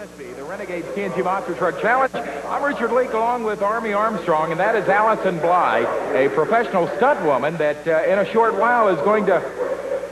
The Renegades TNT Monster Truck Challenge. I'm Richard Leek along with Armstrong, and that is Allison Bly, a professional stunt woman that in a short while is going to,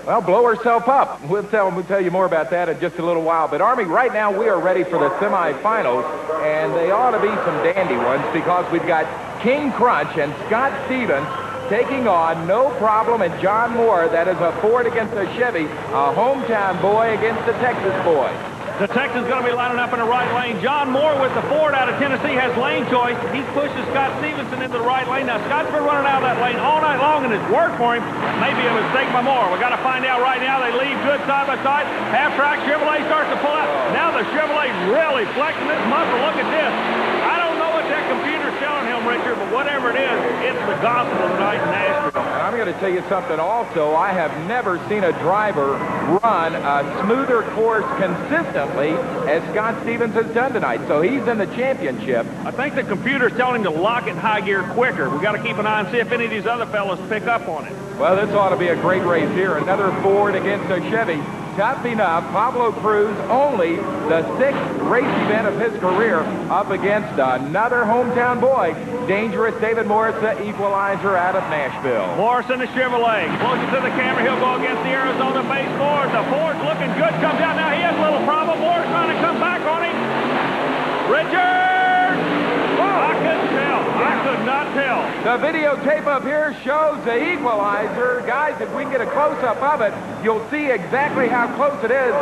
well, blow herself up. We'll tell you more about that in just a little while. But Army, right now we are ready for the semifinals, and they ought to be some dandy ones because we've got King Crunch and Scott Stevens taking on No Problem and John Moore. That is a Ford against a Chevy, a hometown boy against a Texas boy. The Texas is going to be lining up in the right lane. John Moore with the Ford out of Tennessee has lane choice. He's pushing Scott Stevenson into the right lane. Now, Scott's been running out of that lane all night long, and it's worked for him. Maybe a mistake by Moore. We've got to find out right now. They leave good side by side. Half-track Chevrolet starts to pull out. Now the Chevrolet really flexing its muscle. Look at this. I don't know what that computer's telling him, Richard, but whatever it is, it's the gospel tonight in Nashville. And I'm going to tell you something also. I have never seen a driver run a smoother course consistently as Scott Stevens has done tonight. So he's in the championship. I think the computer's telling him to lock it in high gear quicker. We've got to keep an eye and see if any of these other fellows pick up on it. Well, this ought to be a great race here. Another Ford against a Chevy. Tough enough. Pablo Cruz, only the 6th race event of his career, up against another hometown boy, dangerous David Morris, the equalizer out of Nashville. Morris in the Chevrolet. Closer to the camera, he'll go against the Arizona base Ford. The Ford's looking good. Comes out now. He has a little problem. Morris trying to come back on him. Richard! I couldn't tell. I could not tell. The videotape up here shows the equalizer. Guys, if we can get a close-up of it, you'll see exactly how close it is.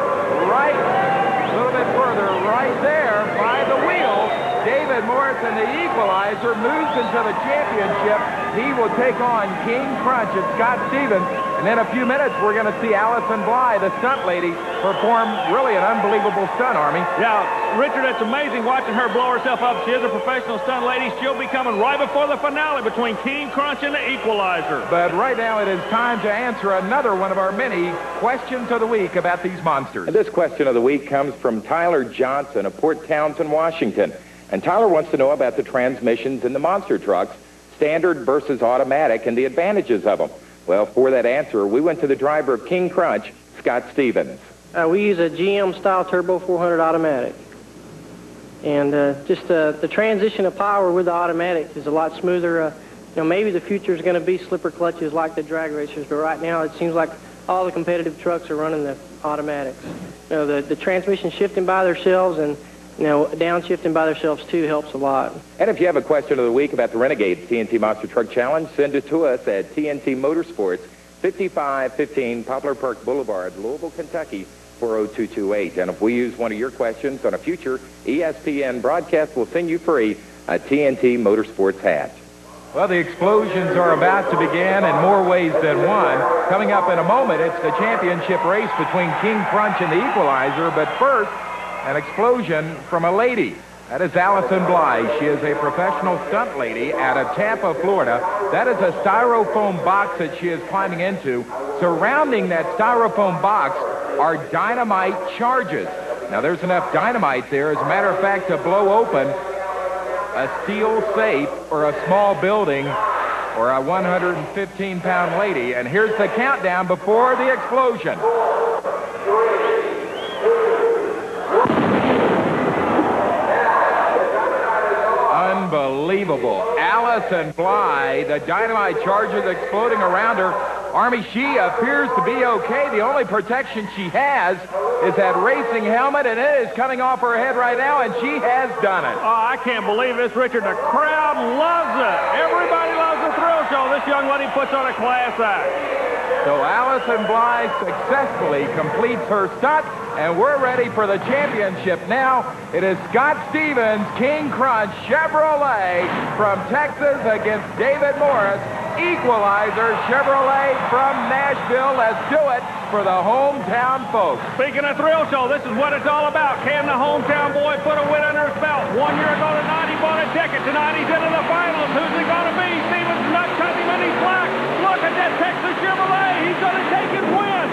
Right, a little bit further, right there by the wheel. David Morrison, the equalizer, moves into the championship. He will take on King Crunch and Scott Stevens. And in a few minutes, we're going to see Allison Bly, the stunt lady, perform really an unbelievable stunt, Army. Yeah, Richard, it's amazing watching her blow herself up. She is a professional stunt lady. She'll be coming right before the finale between King Crunch and the equalizer. But right now, it is time to answer another one of our many questions of the week about these monsters. And this question of the week comes from Tyler Johnson of Port Townsend, Washington. And Tyler wants to know about the transmissions in the monster trucks, standard versus automatic, and the advantages of them. Well, for that answer, we went to the driver of King Crunch, Scott Stevens. We use a GM-style Turbo 400 automatic. And just the transition of power with the automatic is a lot smoother. Maybe the future is going to be slipper clutches like the drag racers, but right now it seems like all the competitive trucks are running the automatics. The transmission shifting by themselves and downshifting by themselves, too, helps a lot. And if you have a question of the week about the Renegades TNT Monster Truck Challenge, send it to us at TNT Motorsports, 5515 Poplar Park Boulevard, Louisville, Kentucky, 40228. And if we use one of your questions on a future ESPN broadcast, we'll send you free a TNT Motorsports hat. Well, the explosions are about to begin in more ways than one. Coming up in a moment, it's the championship race between King Crunch and the equalizer. But first, an explosion from a lady. That is Allison Bly. She is a professional stunt lady out of Tampa, Florida. That is a styrofoam box that she is climbing into. Surrounding that styrofoam box are dynamite charges. Now, there's enough dynamite there, as a matter of fact, to blow open a steel safe or a small building or a 115-pound lady. And here's the countdown before the explosion. Unbelievable. Allison Bly, the dynamite charges exploding around her. Army, she appears to be okay. The only protection she has is that racing helmet, and it is coming off her head right now, and she has done it. Oh, I can't believe this, Richard. The crowd loves it. Everybody loves the thrill show. This young lady puts on a class act. So Allison Bly successfully completes her stunt, and we're ready for the championship now. It is Scott Stevens, King Crunch Chevrolet from Texas against David Morris, equalizer Chevrolet from Nashville. Let's do it for the hometown folks. Speaking of thrill show, this is what it's all about. Can the hometown boy put a win under his belt? 1 year ago tonight, he bought a ticket. Tonight, he's into the finals. Who's he going to be? Stevens not cutting him, and he's black. Look at that Texas Chevrolet. He's going to take his win.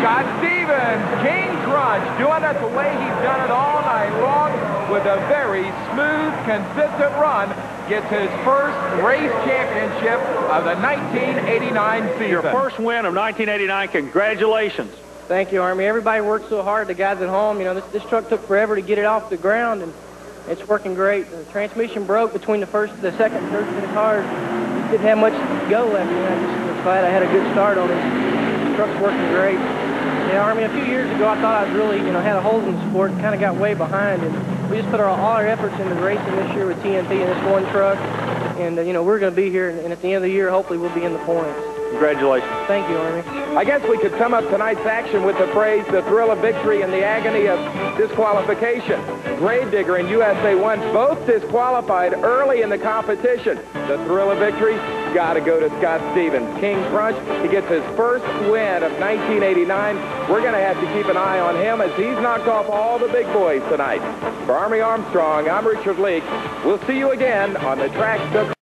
Scott Stevens, King Crunch, doing it the way he's done it all night long with a very smooth, consistent run. Gets his first race championship of the 1989 season. Your first win of 1989. Congratulations. Thank you, Army. Everybody worked so hard, the guys at home. You know, this truck took forever to get it off the ground, and it's working great. The transmission broke between the second and third set of cars. Just didn't have much to go left, and I just was glad I had a good start on it. The truck's working great. Yeah, Army, a few years ago, I thought I was really, had a hold in the sport and kind of got way behind, and we just put all our efforts into racing this year with TNT and this one truck, and, we're going to be here, and at the end of the year, hopefully we'll be in the points. Congratulations. Thank you, Army. I guess we could sum up tonight's action with the phrase, the thrill of victory and the agony of disqualification. Gravedigger and USA 1 both disqualified early in the competition. The thrill of victory, got to go to Scott Stevens. King Crunch, he gets his first win of 1989. We're going to have to keep an eye on him as he's knocked off all the big boys tonight. For Army Armstrong, I'm Richard Leek. We'll see you again on the track to